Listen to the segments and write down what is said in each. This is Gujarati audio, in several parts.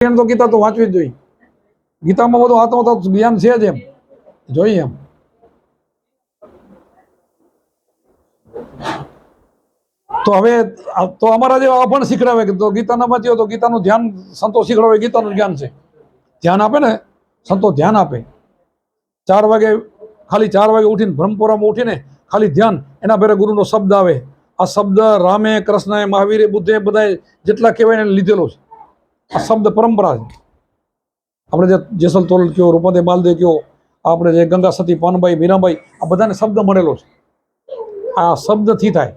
તો ગીતા તો વાંચવી જ જોઈએ. ગીતામાં બધું આત્મ જ્ઞાન છે જ, એમ જોઈએ એમ. તો હવે તો અમારા જેવા પણ શીખડાવે કે તો ગીતા ના વાંચ્યો તો ગીતાનું ધ્યાન સંતો શીખડાવે. ગીતાનું જ્ઞાન છે, ધ્યાન આપે ને સંતો, ધ્યાન આપે. 4 વાગે ખાલી 4 વાગે ઉઠીને બ્રહ્મપુરામાં ઉઠીને ખાલી ધ્યાન, એના પહેલા ગુરુનો શબ્દ આવે. આ શબ્દ રામે, કૃષ્ણએ, મહાવીરે, બુદ્ધે બધાએ જેટલા કહેવાય એને લીધેલો છે. આ શબ્દ પરંપરા છે. આપણે જે જેસલ તોરલ કયો, રૂપદેવ બાલદેવ કયો, આપણે જે ગંગા સતી, પાનબાઈ, મીરાબાઈ, આ બધાને શબ્દ મળેલો છે. આ શબ્દથી થાય,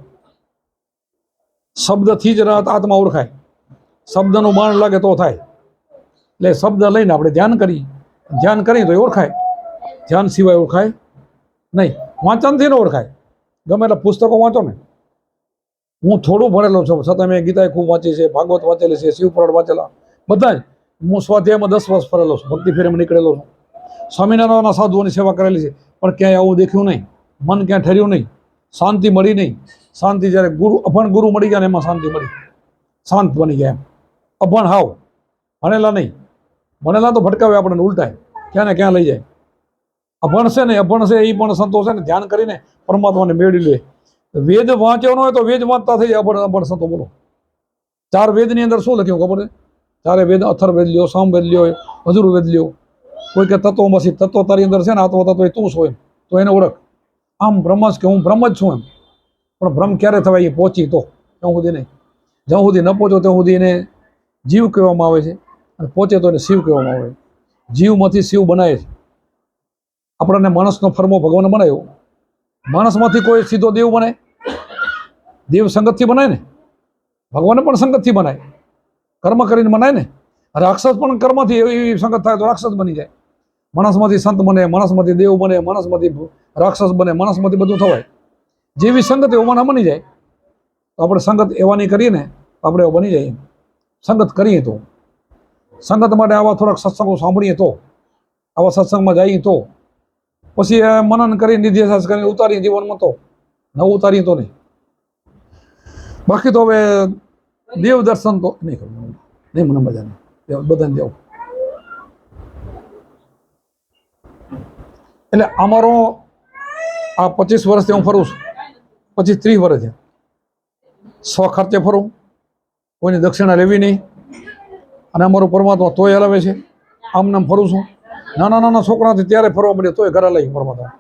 શબ્દથી જ આત્મા ઓળખાય. શબ્દનું બાણ લાગે તો થાય. એટલે શબ્દ લઈને આપણે ધ્યાન કરીએ, ધ્યાન કરીએ તો એ ઓળખાય. ધ્યાન સિવાય ઓળખાય નહીં. વાંચનથી ન ઓળખાય. ગમે એટલા પુસ્તકો વાંચો ને. હું થોડું ભણેલો છું, છતાં મેં ગીતાએ ખૂબ વાંચી છે, ભાગવત વાંચેલી છે, શિવપુરાણ વાંચેલા બધા જ. હું સ્વાધ્યાયમાં 10 વર્ષ ફરેલો છું, ભક્તિ ફેરીમાં નીકળેલો છું, સ્વામિનારાયણના સાધુઓની સેવા કરેલી છે, પણ ક્યાંય આવું દેખ્યું નહીં. મન ક્યાં ઠર્યું નહીં, શાંતિ મળી નહીં. શાંતિ જ્યારે અભણ ગુરુ મળી ગયા ને એમાં શાંતિ મળી, શાંત બની ગયા એમ. અભણ હાવ, ભણેલા નહીં. ભણેલા તો ભટકાવે આપણને ઉલટાય, ક્યાં ને ક્યાં લઈ જાય. અભણ છે ને, અભણ છે એ પણ સંતો છે ને, ધ્યાન કરીને પરમાત્માને મેળવી લે. વેદ વાંચ્યો ન હોય તો વેદ વાંચતા થઈ જાય. અભણ સંતો બોલો. 4 વેદની અંદર શું લખ્યું ખબર છે? 4 વેદ, અથર્વવેદ લ્યો, સામવેદ લ્યો, યજુર્વેદ લ્યો. કોઈ કે તત્વમસી, તત્વ તારી અંદર છે ને, આત્મ તત્વ તું છો એમ, તો એને ઓળખ. આમ બ્રહ્મ જ કે હું બ્રહ્મ જ છું એમ. પણ ભ્રમ ક્યારે થવાય? એ પહોંચી તો, ત્યાં સુધી નહીં. જ્યાં સુધી ન પહોંચો ત્યાં સુધી એને જીવ કહેવામાં આવે છે, અને પહોંચે તો એને શિવ કહેવામાં આવે છે. જીવમાંથી શિવ બનાવે છે. આપણને માણસનો ફરમો ભગવાન બનાવ્યો. માણસમાંથી કોઈ સીધો દેવ બને? દેવ સંગતથી બનાય ને. ભગવાને પણ સંગતથી બનાય, કર્મ કરીને બનાય ને. રાક્ષસ પણ કર્મથી એવી સંગત થાય તો રાક્ષસ બની જાય. માણસમાંથી સંત બને, માણસમાંથી દેવ બને, માણસમાંથી રાક્ષસ બને, માણસમાંથી બધું થવાય. જેવી સંગત એવાના બની જાય. તો આપણે સંગત એવાની કરીએ ને, આપણે એવા બની જાય. સંગત કરીએ તો, સંગત માટે આવા થોડાક સત્સંગો સાંભળીએ તો, આવા સત્સંગમાં જઈએ તો, પછી મનન કરી, નિધ્યાસ કરીને ઉતારીએ જીવનમાં, તો ન ઉતારીએ તો નહીં. બાકી તો હવે દેવ દર્શન તો નહીં કરવું, નહીં મને મજા નહીં બધાને જવું. એટલે અમારો આ 25 વર્ષથી હું ફરું છું, 25-30 વર્ષ છે. સ્વખર્ચે ફરું, કોઈની દક્ષિણા લેવી નહીં. અને અમારું પરમાત્મા તોય હલાવે છે. આમ નામ ફરું છું. નાના છોકરાથી ત્યારે ફરવા મળ્યો તોય ઘરે લઈ પરમાત્મા.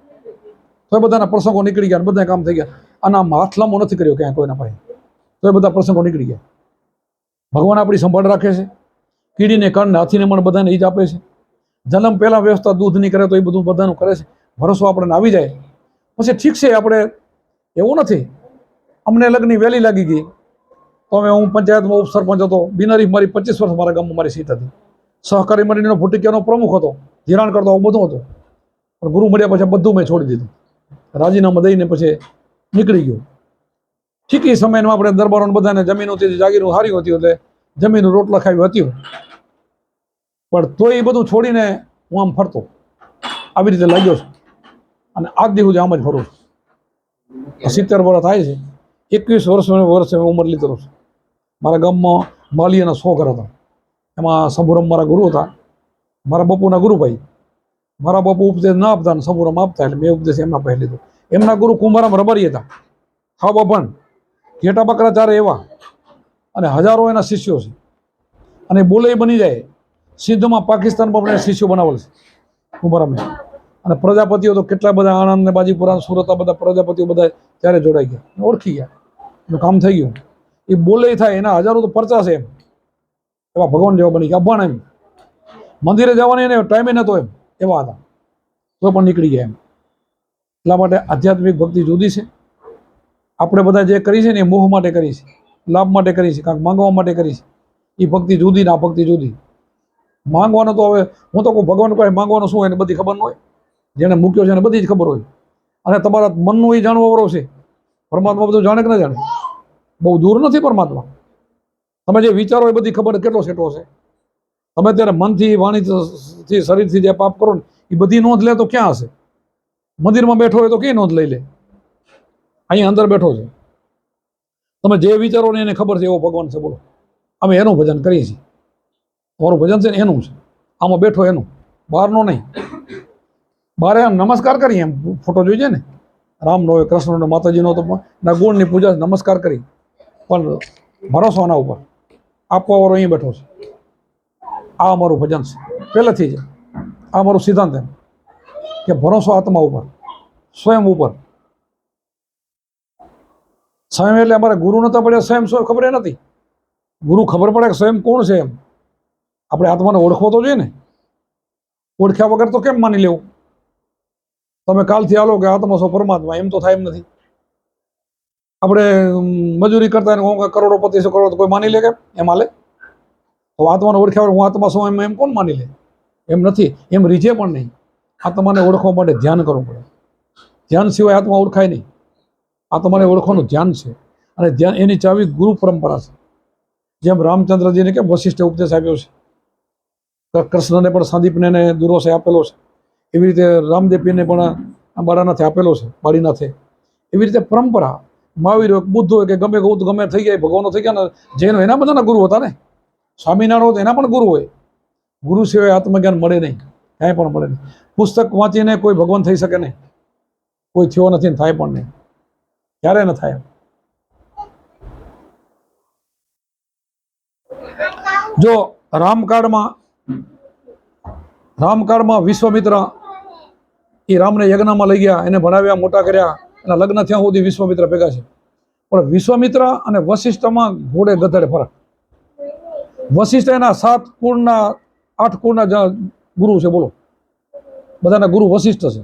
તોય બધાના પ્રસંગો નીકળી ગયા, બધા કામ થઈ ગયા. અને આમ હાથ લાંબો નથી કર્યો ક્યાંય કોઈના પાસે, તોય બધા પ્રસંગો નીકળી ગયા. ભગવાન આપણી સંભાળ રાખે છે. કીડીને કણને, હાથીને મણ બધાને ઈજ આપે છે. જન્મ પહેલાં વ્યવસ્થા દૂધની કરે તો એ બધું બધાનું કરે છે. ભરોસો આપણને આવી જાય પછી ઠીક છે. આપણે એવું નથી અમને લગ્નની વહેલી લાગી ગઈ તો અમે, હું પંચાયતમાં ઉપસરપંચ હતો, બિનારી મારી 25 વર્ષ મારા ગામમાં મારી સીટ હતી. સહકારી મંડળીનો ભૂટિકિયાનો પ્રમુખ હતો, ધિરાણ કરતો બધું હતું. પણ ગુરુ મળ્યા પછી બધું મેં છોડી દીધું. રાજીનામા દઈને પછી નીકળી ગયો. ઠીક એ સમયમાં આપણે દરબારોને બધાને જમીનોથી જાગીરું હારી હતી, એટલે જમીનનું રોટલા ખાવી હતી. પણ તોય એ બધું છોડીને હું આમ ફરતો, આવી રીતે લાગ્યો છું. અને આજ દિવસ આમ જ ફરું છું. 70 વર્ષ થાય છે. 21 વર્ષે ઉંમર લીધેલો છું. મારા ગામમાં માલીયાના 100 ઘર હતા. એમાં શંભુરામ મારા ગુરુ હતા, મારા બાપુના ગુરુભાઈ. મારા બાપુ ઉપદેશ ના આપતા ને શંભુરામ આપતા, એટલે મેં ઉપદેશ એમના પાસે લીધો. એમના ગુરુ કુંભારામ રબારી હતા, હા બાપણ ઘેટા બકરા 4 એવા, અને હજારો એના શિષ્યો છે. અને બોલે બની જાય. સિદ્ધમાં પાકિસ્તાનમાં પણ શિષ્યો બનાવેલ છે કુંભારામે. અને પ્રજાપતિઓ તો કેટલા બધા, આણંદ ને બાજીપુરા, સુરત, બધા પ્રજાપતિઓ બધા ત્યારે જોડાઈ ગયા, ઓળખી ગયા, એનું કામ થઈ ગયું. એ બોલે થાય, એના હજારો તો પરચા છે એમ. એવા ભગવાન જેવા બની ગયા. અભણ એમ, મંદિરે જવાની એને ટાઈમે નહોતો એમ, એવા હતા. તો પણ નીકળી ગયા એમ. એટલા માટે આધ્યાત્મિક ભક્તિ જુદી છે. આપણે બધા જે કરી છે ને એ મોહ માટે કરી છે, લાભ માટે કરી છે, કાંઈક માંગવા માટે કરી છે. એ ભક્તિ જુદી ને આ ભક્તિ જુદી. માંગવાનો તો હવે હું તો કહું, ભગવાન પાસે માંગવાનું શું એને બધી ખબર ન હોય. જેને મૂક્યો છે એને બધી જ ખબર હોય. અને તમારા મનનું એ જાણવાવાળો છે. પરમાત્મા બધું જાણે કે ના જાણે? બહુ દૂર નથી પરમાત્મા. તમે જે વિચારો એ બધી ખબર કેટલો સેટો છે. તમે ત્યારે મનથી, વાણીથી, શરીરથી જે પાપ કરો ને એ બધી નોંધ લે તો ક્યાં હશે? મંદિરમાં બેઠો હોય તો કઈ નોંધ લઈ લે? અહીંયા અંદર બેઠો છે. તમે જે વિચારો ને એને ખબર છે એવો ભગવાન છે. બોલો, અમે એનું ભજન કરીએ છીએ. મારું ભજન છે ને એનું છે, આમાં બેઠો એનું, બહારનો નહીં. બહાર એમ નમસ્કાર કરીએ, એમ ફોટો જોઈએ ને, રામનો હોય, કૃષ્ણનો, માતાજીનો, તો ના ગુણની પૂજા નમસ્કાર કરી, પણ ભરોસો આના ઉપર આપવાવાળો અહીં બેઠો છે. આ મારું ભજન છે પહેલેથી જ. આ મારું સિદ્ધાંત એમ કે ભરોસો આત્મા ઉપર, સ્વયં ઉપર. સ્વયં એટલે અમારે ગુરુ નતા પડ્યા, સ્વયં સ્વયં ખબર નથી. ગુરુ ખબર પડે કે સ્વયં કોણ છે એમ. આપણે આત્માને ઓળખવો તો જોઈએ ને. ઓળખ્યા વગર તો કેમ માની લેવું? તમે કાલથી હાલો કે આત્મા છો પરમાત્મા, એમ તો થાય એમ નથી. આપણે મજૂરી કરતા ને કરોડોપતિ છો, કરોડ કોઈ માની લે કેમ? એમ હાલે? તો આત્માને ઓળખ્યા વગર હું આત્મા છું એમ કોણ માની લે? એમ નથી, એમ રીઝે પણ નહીં. આત્માને ઓળખવા માટે ધ્યાન કરવું પડે. ધ્યાન સિવાય આત્મા ઓળખાય નહીં. આત્માને ઓળખવાનું ધ્યાન છે, અને ધ્યાન એની ચાવી ગુરુ પરંપરા છે. જેમ રામચંદ્રજીને કેમ વશિષ્ઠે ઉપદેશ આપ્યો છે, કૃષ્ણને પણ સંદીપને દુર્વાસે આપેલો છે, એવી રીતે રામદેવપીરને પણ બાળાનાથે આપેલો છે, બાળીનાથે. એવી રીતે પરંપરા મહાવીર હોય, બુદ્ધ હોય કે ગમે ગમે થઈ ગયા, ભગવાનો થઈ ગયા ને, જૈનો એના બધાના ગુરુ હતા ને. સ્વામિનારાયણ એના પણ ગુરુ હોય. ગુરુ સિવાય આત્મજ્ઞાન મળે નહીં, ક્યાંય પણ મળે નહીં. પુસ્તક વાંચીને કોઈ ભગવાન થઈ શકે નહીં. કોઈ થયો નથી ને થાય પણ નહીં, ક્યારે ન થાય. જો રામકાળમાં વિશ્વામિત્ર એ રામને યજ્ઞમાં લઈ ગયા, એને ભણાવ્યા, મોટા કર્યા, એના લગ્ન થયા સુધી વિશ્વામિત્ર ભેગા છે. પણ વિશ્વામિત્ર અને વશિષ્ઠમાં ઘોડે ગધેડે ફરક. વશિષ્ઠ એના 7 કુળના 8 કુળના ગુરુ છે. બોલો, બધાના ગુરુ વશિષ્ઠ છે.